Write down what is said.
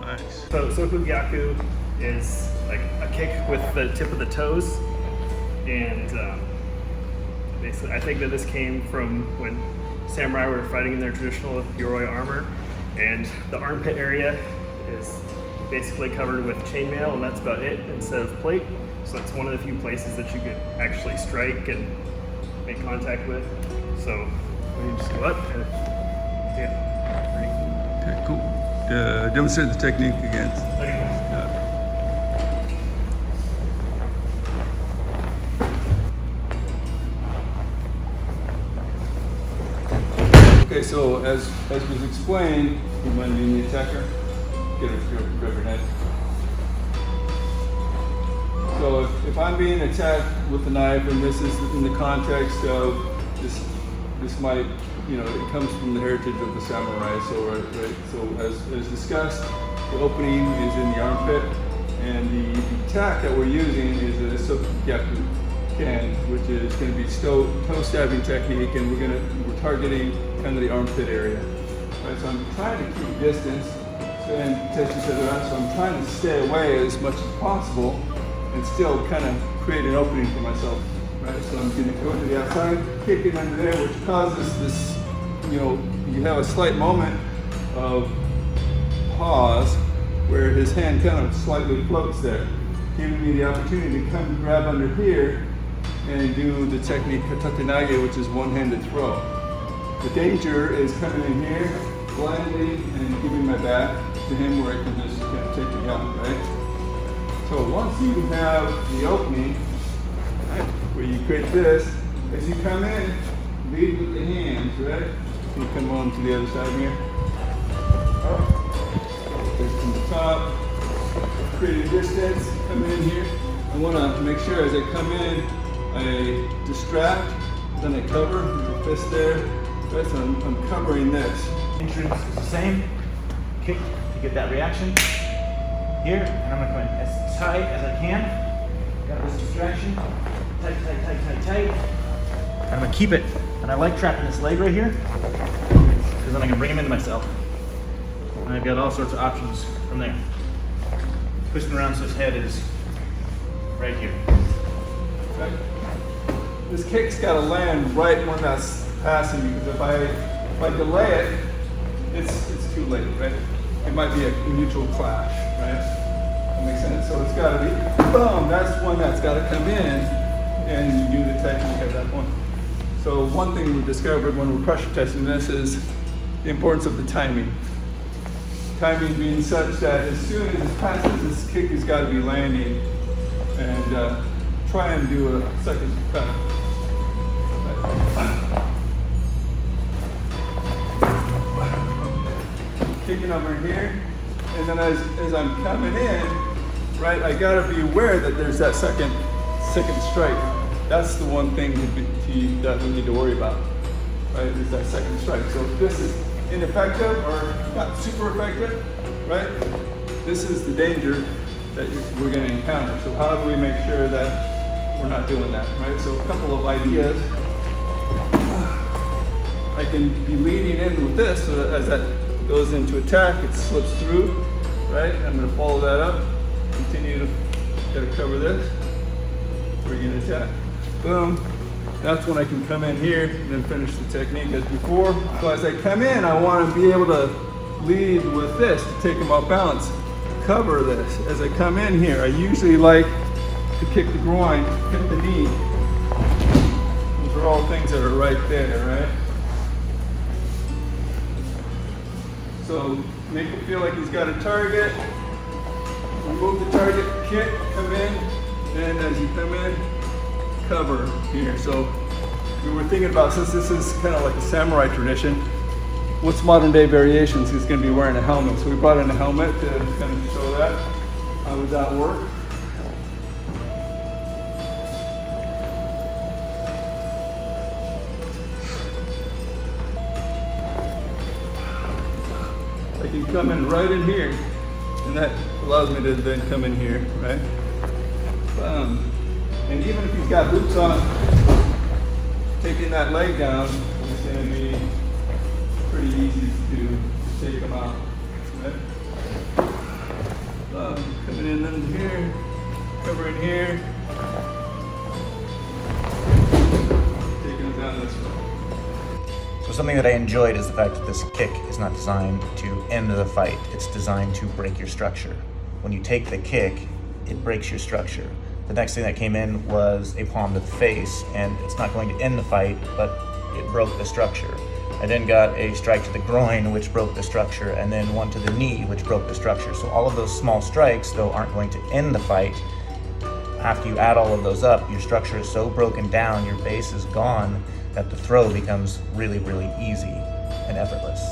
Nice. So sokushi is like a kick with the tip of the toes, and basically I think that this came from when samurai were fighting in their traditional yoroi armor, and the armpit area is basically covered with chainmail, and that's about it instead of plate. So it's one of the few places that you could actually strike and make contact with. So we just go up and yeah. Okay, cool. Demonstrate the technique again. Okay, so as was explained, you want to be the attacker. Grab your head. So if I'm being attacked with a knife, and this is in the context of this might, it comes from the heritage of the samurai. So right, so as discussed, the opening is in the armpit, and the attack that we're using is a sokushi can, which is going to be toe stabbing technique, and we're targeting kind of the armpit area. Right, so I'm trying to keep distance and test each other out. So I'm trying to stay away as much as possible and still kind of create an opening for myself. Right, so I'm going to go to the outside, kick it under there, which causes this, you have a slight moment of pause where his hand kind of slightly floats there, giving me the opportunity to come grab under here and do the technique katate nage, which is one-handed throw. The danger is coming in here blindly and giving my back to him where I can just kind of take it out, right? So once you have the opening, right, where you create this, as you come in, lead with the hands, right? You come on to the other side here. There's from the top, create a distance, come in here. I want to make sure as I come in, I distract, then I cover with the fist there. Right, so I'm covering this. Entrance is the same. Kick to get that reaction. Here, and I'm going to come in as tight as I can. Got this distraction. Tight, tight, tight, tight, tight. And I'm going to keep it. And I like trapping this leg right here, because then I can bring him into myself. And I've got all sorts of options from there. Twisting around so his head is right here. Right. This kick's got to land right when that's passing, because if I delay it, it's too late, right? It might be a mutual clash, right? That makes sense. So it's got to be boom. That's one that's got to come in, and you do the technique at that point. So one thing we discovered when we're pressure testing this is the importance of the timing. Timing being such that as soon as it passes, this kick has got to be landing, and try and do a second cut. Kicking over here, and then as I'm coming in, right, I gotta be aware that there's that second strike. That's the one thing that we need to worry about, right, is that second strike. So if this is ineffective or not super effective, right, this is the danger that we're gonna encounter. So how do we make sure that we're not doing that, right? So a couple of ideas. I can be leading in with this, so that as that goes into attack, it slips through, right? I'm going to follow that up, continue to cover this, bring in attack, boom. That's when I can come in here and then finish the technique as before. So as I come in, I want to be able to lead with this to take them off balance, cover this. As I come in here, I usually like to kick the groin, hit the knee. Those are all things that are right there, right? So make it feel like he's got a target. Remove the target, kick, come in, and as you come in, cover here. So we were thinking about, since this is kind of like a samurai tradition, what's modern day variations? He's going to be wearing a helmet. So we brought in a helmet to kind of show that. How would that work? I can come in right in here, and that allows me to then come in here, right? And even if he's got boots on, take taking that leg down is going to be pretty easy to take them out. Right? Coming in under here, covering here, taking them down this way. So something that I enjoyed is the fact that this kick is not designed to end the fight. It's designed to break your structure. When you take the kick, it breaks your structure. The next thing that came in was a palm to the face, and it's not going to end the fight, but it broke the structure. I then got a strike to the groin, which broke the structure, and then one to the knee, which broke the structure. So all of those small strikes, though, aren't going to end the fight. After you add all of those up, your structure is so broken down, your base is gone, that the throw becomes really, really easy and effortless.